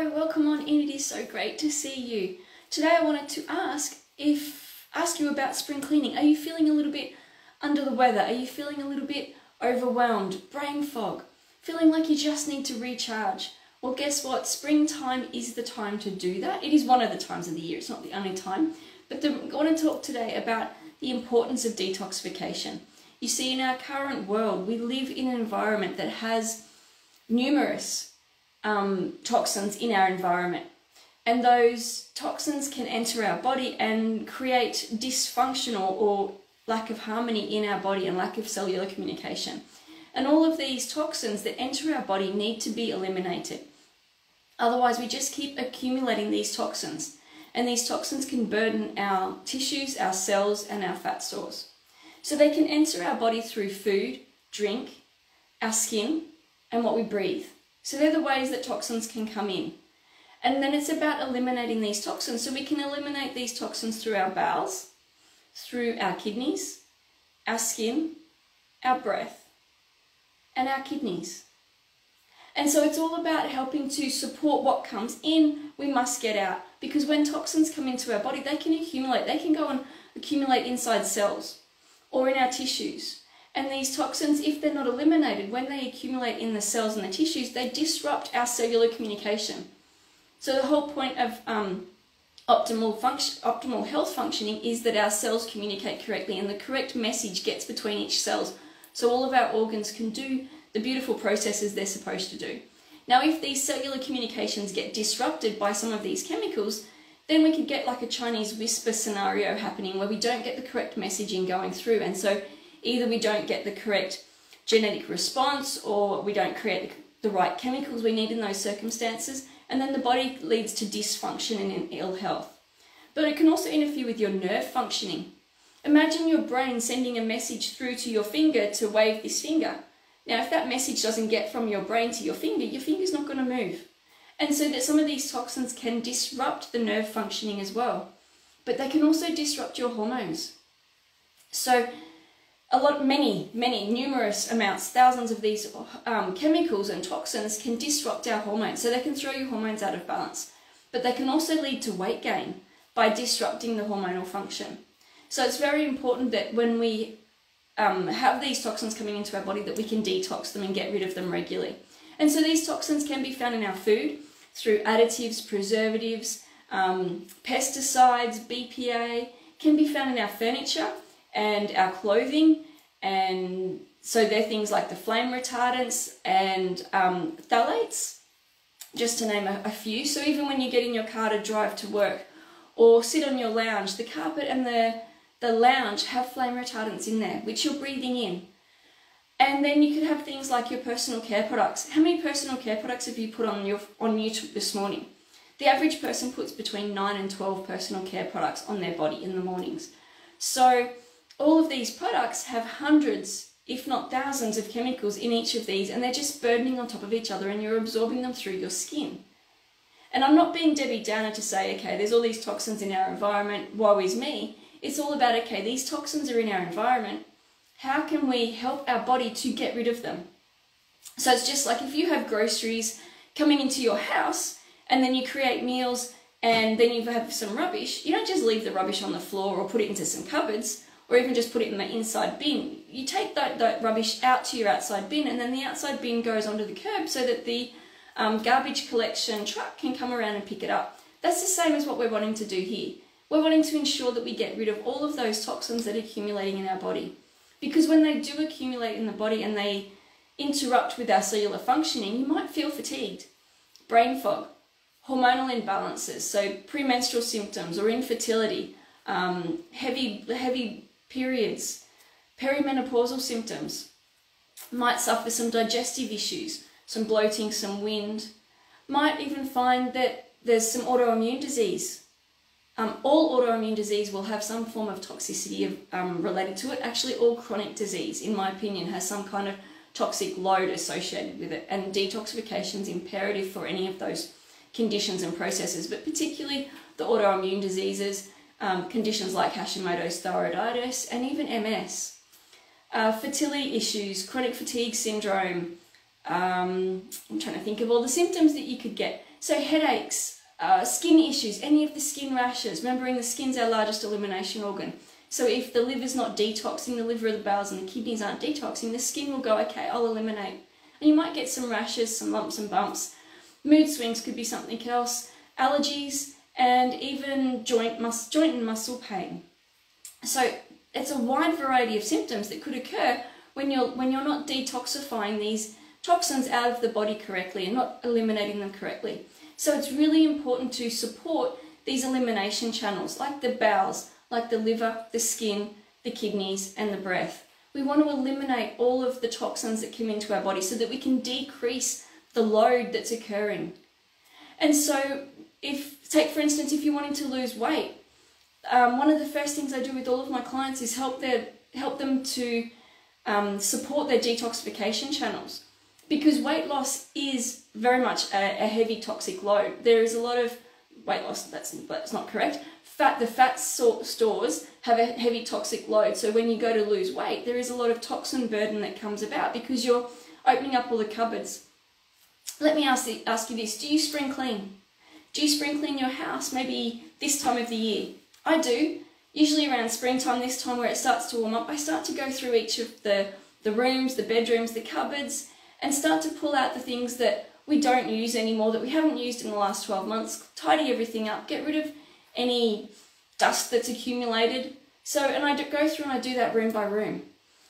Hello, welcome on in. It is so great to see you. Today I wanted to ask you about spring cleaning. Are you feeling a little bit under the weather? Are you feeling a little bit overwhelmed, brain fog, feeling like you just need to recharge? Well, guess what? Springtime is the time to do that. It is one of the times of the year. It's not the only time. But I want to talk today about the importance of detoxification. You see, in our current world, we live in an environment that has numerous toxins in our environment, and those toxins can enter our body and create dysfunctional or lack of harmony in our body and lack of cellular communication. And all of these toxins that enter our body need to be eliminated. Otherwise, we just keep accumulating these toxins, and these toxins can burden our tissues, our cells, and our fat stores. So they can enter our body through food, drink, our skin, and what we breathe. So they're the ways that toxins can come in. And then it's about eliminating these toxins. So we can eliminate these toxins through our bowels, through our kidneys, our skin, our breath, and our kidneys. And so it's all about helping to support what comes in, we must get out. Because when toxins come into our body, they can accumulate. They can go and accumulate inside cells or in our tissues. And these toxins, if they're not eliminated, when they accumulate in the cells and the tissues, they disrupt our cellular communication. So the whole point of optimal health functioning is that our cells communicate correctly and the correct message gets between each cells, so all of our organs can do the beautiful processes they're supposed to do. Now, if these cellular communications get disrupted by some of these chemicals, then we could get like a Chinese whisper scenario happening where we don't get the correct messaging going through, and so either we don't get the correct genetic response or we don't create the right chemicals we need in those circumstances, and then the body leads to dysfunction and ill health. But it can also interfere with your nerve functioning. Imagine your brain sending a message through to your finger to wave this finger. Now, if that message doesn't get from your brain to your finger's not going to move. And so that some of these toxins can disrupt the nerve functioning as well. But they can also disrupt your hormones. So numerous amounts, thousands of these chemicals and toxins can disrupt our hormones. So they can throw your hormones out of balance. But they can also lead to weight gain by disrupting the hormonal function. So it's very important that when we have these toxins coming into our body, that we can detox them and get rid of them regularly. And so these toxins can be found in our food through additives, preservatives, pesticides, BPA, can be found in our furniture and our clothing, and so they're things like the flame retardants and phthalates, just to name a few. So even when you get in your car to drive to work or sit on your lounge, the carpet and the lounge have flame retardants in there, which you're breathing in. And then you could have things like your personal care products. How many personal care products have you put on you this morning? The average person puts between 9 and 12 personal care products on their body in the mornings. So all of these products have hundreds, if not thousands, of chemicals in each of these, and they're just burdening on top of each other, and you're absorbing them through your skin. And I'm not being Debbie Downer to say, okay, there's all these toxins in our environment, woe is me. It's all about, okay, these toxins are in our environment. How can we help our body to get rid of them? So it's just like if you have groceries coming into your house and then you create meals and then you have some rubbish, you don't just leave the rubbish on the floor or put it into some cupboards or even just put it in the inside bin. You take that rubbish out to your outside bin, and then the outside bin goes onto the curb so that the garbage collection truck can come around and pick it up. That's the same as what we're wanting to do here. We're wanting to ensure that we get rid of all of those toxins that are accumulating in our body. Because when they do accumulate in the body and they interrupt with our cellular functioning, you might feel fatigued, brain fog, hormonal imbalances, so premenstrual symptoms or infertility, heavy periods, perimenopausal symptoms, might suffer some digestive issues, some bloating, some wind, might even find that there's some autoimmune disease. All autoimmune disease will have some form of toxicity related to it. Actually, all chronic disease, in my opinion, has some kind of toxic load associated with it, and detoxification is imperative for any of those conditions and processes, but particularly the autoimmune diseases, conditions like Hashimoto's thyroiditis, and even MS. Fertility issues, chronic fatigue syndrome, I'm trying to think of all the symptoms that you could get. So headaches, skin issues, any of the skin rashes, remembering the skin's our largest elimination organ. So if the liver's not detoxing, the liver, the bowels and the kidneys aren't detoxing, the skin will go, okay, I'll eliminate. And you might get some rashes, some lumps and bumps. Mood swings could be something else, allergies, and even joint and muscle pain. So it's a wide variety of symptoms that could occur when you're not detoxifying these toxins out of the body correctly and not eliminating them correctly. So it's really important to support these elimination channels like the bowels, like the liver, the skin, the kidneys and the breath. We want to eliminate all of the toxins that come into our body so that we can decrease the load that's occurring. And so take for instance, if you're wanting to lose weight, one of the first things I do with all of my clients is help them to support their detoxification channels, because weight loss is very much a heavy toxic load. There is a lot of weight loss, that's not correct. The fat stores have a heavy toxic load, so when you go to lose weight, there is a lot of toxin burden that comes about because you're opening up all the cupboards. Let me ask you this, do you spring clean? Do you spring clean your house maybe this time of the year? I do. Usually around springtime, this time where it starts to warm up, I start to go through each of the rooms, the bedrooms, the cupboards, and start to pull out the things that we don't use anymore, that we haven't used in the last 12 months, tidy everything up, get rid of any dust that's accumulated. And I go through and I do that room by room.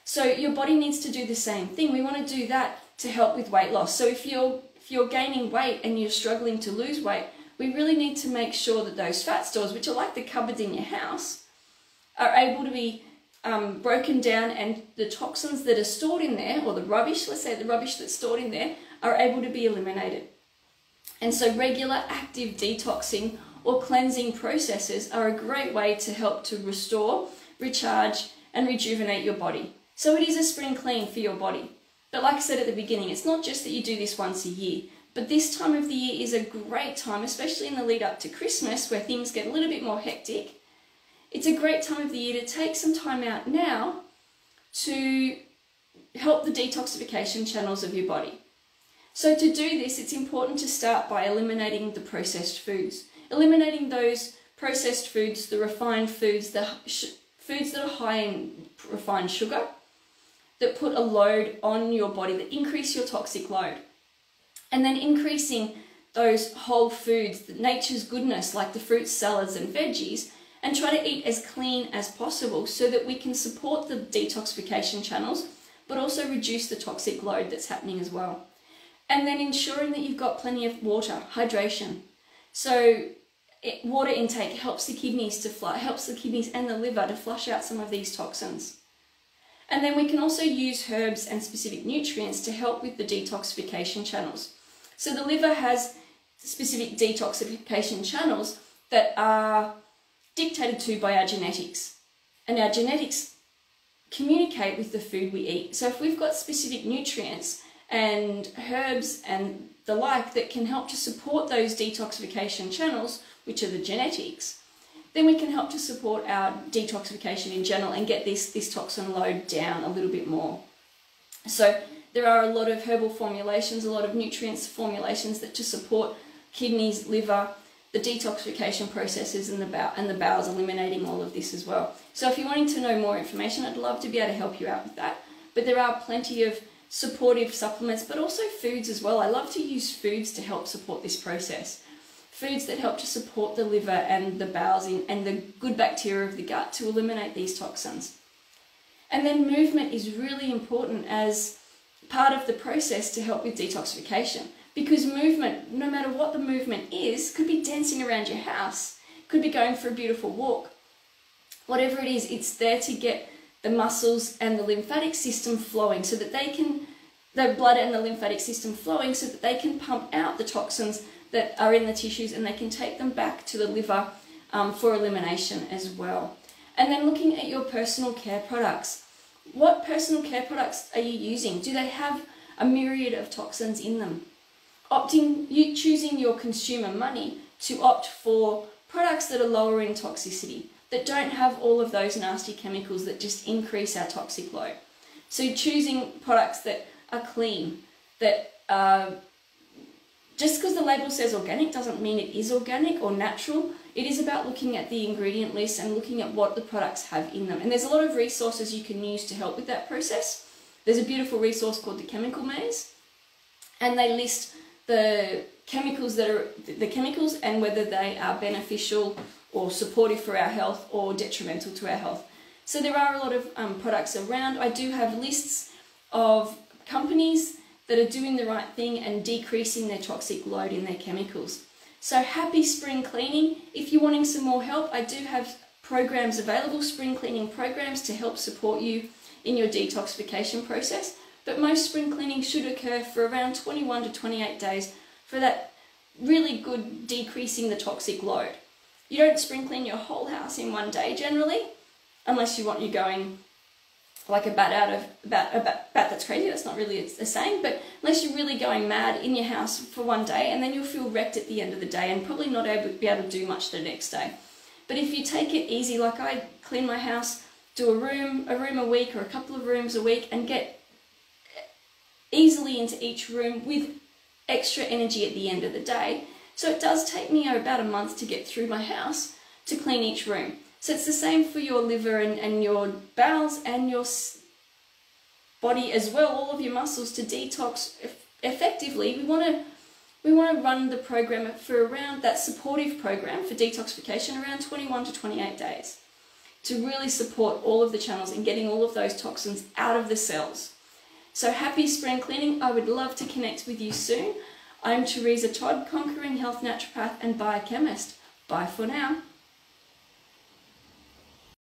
So your body needs to do the same thing. We want to do that to help with weight loss. So if you're gaining weight and you're struggling to lose weight, we really need to make sure that those fat stores, which are like the cupboards in your house, are able to be broken down, and the toxins that are stored in there, or the rubbish, let's say the rubbish that's stored in there, are able to be eliminated. And so regular active detoxing or cleansing processes are a great way to help to restore, recharge and rejuvenate your body. So it is a spring clean for your body. But like I said at the beginning, it's not just that you do this once a year, but this time of the year is a great time, especially in the lead up to Christmas where things get a little bit more hectic. It's a great time of the year to take some time out now to help the detoxification channels of your body. So to do this, it's important to start by eliminating the processed foods. Eliminating those processed foods, the refined foods, the foods that are high in refined sugar, that put a load on your body, that increase your toxic load. And then increasing those whole foods, nature's goodness, like the fruits, salads and veggies, and try to eat as clean as possible so that we can support the detoxification channels, but also reduce the toxic load that's happening as well. And then ensuring that you've got plenty of water, hydration. So water intake helps the kidneys and the liver to flush out some of these toxins. And then we can also use herbs and specific nutrients to help with the detoxification channels. So the liver has specific detoxification channels that are dictated to by our genetics. And our genetics communicate with the food we eat. So if we've got specific nutrients and herbs and the like that can help to support those detoxification channels, which are the genetics, then we can help to support our detoxification in general and get this toxin load down a little bit more. So there are a lot of herbal formulations, a lot of nutrients formulations that to support kidneys, liver, the detoxification processes and the bowels, eliminating all of this as well. So if you're wanting to know more information, I'd love to be able to help you out with that. But there are plenty of supportive supplements, but also foods as well. I love to use foods to help support this process. Foods that help to support the liver and the bowels and the good bacteria of the gut to eliminate these toxins. And then movement is really important as part of the process to help with detoxification, because movement, no matter what the movement is, could be dancing around your house, could be going for a beautiful walk. Whatever it is, it's there to get the muscles and the lymphatic system flowing so that the blood and the lymphatic system flowing so that they can pump out the toxins that are in the tissues and they can take them back to the liver for elimination as well. And then looking at your personal care products. What personal care products are you using? Do they have a myriad of toxins in them? Choosing your consumer money to opt for products that are lower in toxicity, that don't have all of those nasty chemicals that just increase our toxic load. So choosing products that are clean, that are just because the label says organic doesn't mean it is organic or natural. It is about looking at the ingredient list and looking at what the products have in them. And there's a lot of resources you can use to help with that process. There's a beautiful resource called the Chemical Maze, and they list the chemicals and whether they are beneficial or supportive for our health or detrimental to our health. So there are a lot of products around. I do have lists of companies that are doing the right thing and decreasing their toxic load in their chemicals. So happy spring cleaning. If you're wanting some more help, I do have programs available, spring cleaning programs, to help support you in your detoxification process. But most spring cleaning should occur for around 21 to 28 days for that really good decreasing the toxic load. You don't spring clean your whole house in one day generally, unless you want you going like a bat that's crazy. That's not really a saying, but unless you're really going mad in your house for one day, and then you'll feel wrecked at the end of the day and probably not be able to do much the next day. But if you take it easy, like I clean my house, do a room a week or a couple of rooms a week, and get easily into each room with extra energy at the end of the day. So it does take me about a month to get through my house to clean each room. So it's the same for your liver and your bowels and your body as well, all of your muscles, to detox effectively. We want to run the program for around that supportive program for detoxification around 21 to 28 days to really support all of the channels and getting all of those toxins out of the cells. So happy spring cleaning. I would love to connect with you soon. I'm Teresa Todd, Conquering Health Naturopath and Biochemist. Bye for now.